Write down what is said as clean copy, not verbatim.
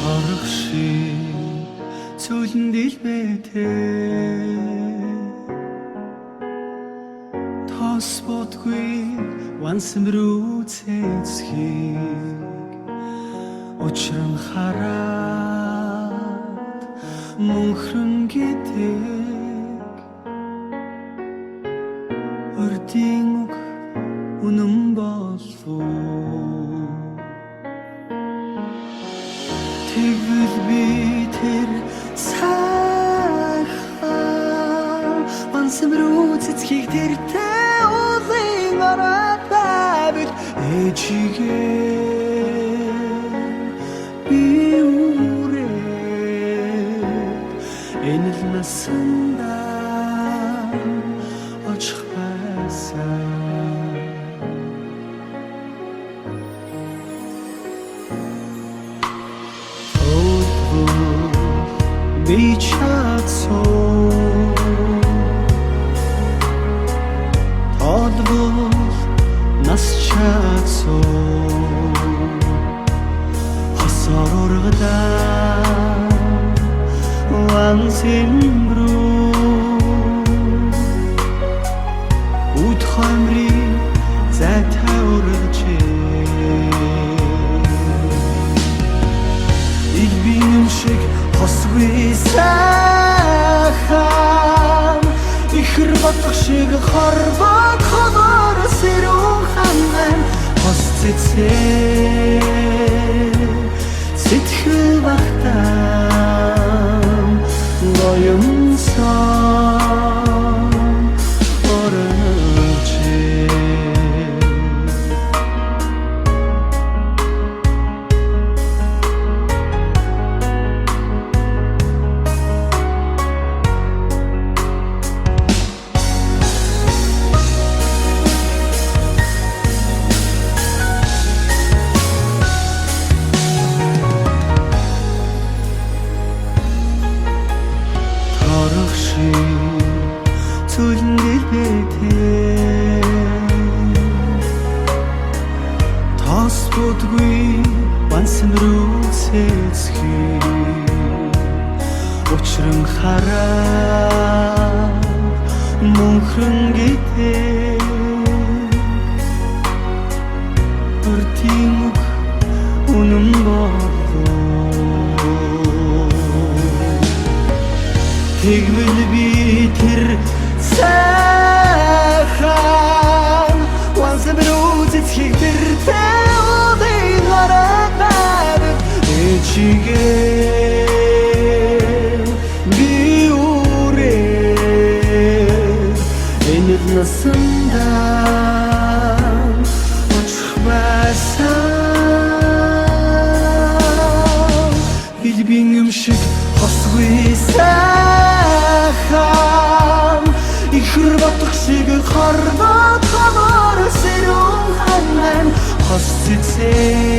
Торох шиг цүлэн дэлбэтээ тос бодгүй вансан рүү цэцхийг учран хараад мөнхрөн гэдэг өрдийн үг үнэн болов тэгвэл би тэр сайхан вансан рүү цэцхийг тэртээ уулын ороод байвал ээжигээ би үрээд энэ л насандаа очих байсан би чадсан толбол нас чадсан хосоор ургадаа вансын рүү үд хамри зайтай ургажээ илбийн шиг хосгүй сайхан ихэр бодох шиг хорвоод хоноор сэрүүн ханан хос цэцээ сэтгэл багтаам гоёмсон оролчээ цүлэн дэлбэтээ тос бодгүй вансан рүү цэцхийг учран хараад мөнхрөн гэдэг өртийн үг үнэн болов тэгвэл би тэр сайхан вансан рүү цэцхийг тэртээ уулын ороод байвал ээжигээ би үрээд энэ л насандаа очих байсан илбийн юм шиг хосгүй сайхан ихэр бодох шиг хорвоод хоноор сэрүүн ханан хос цэцээ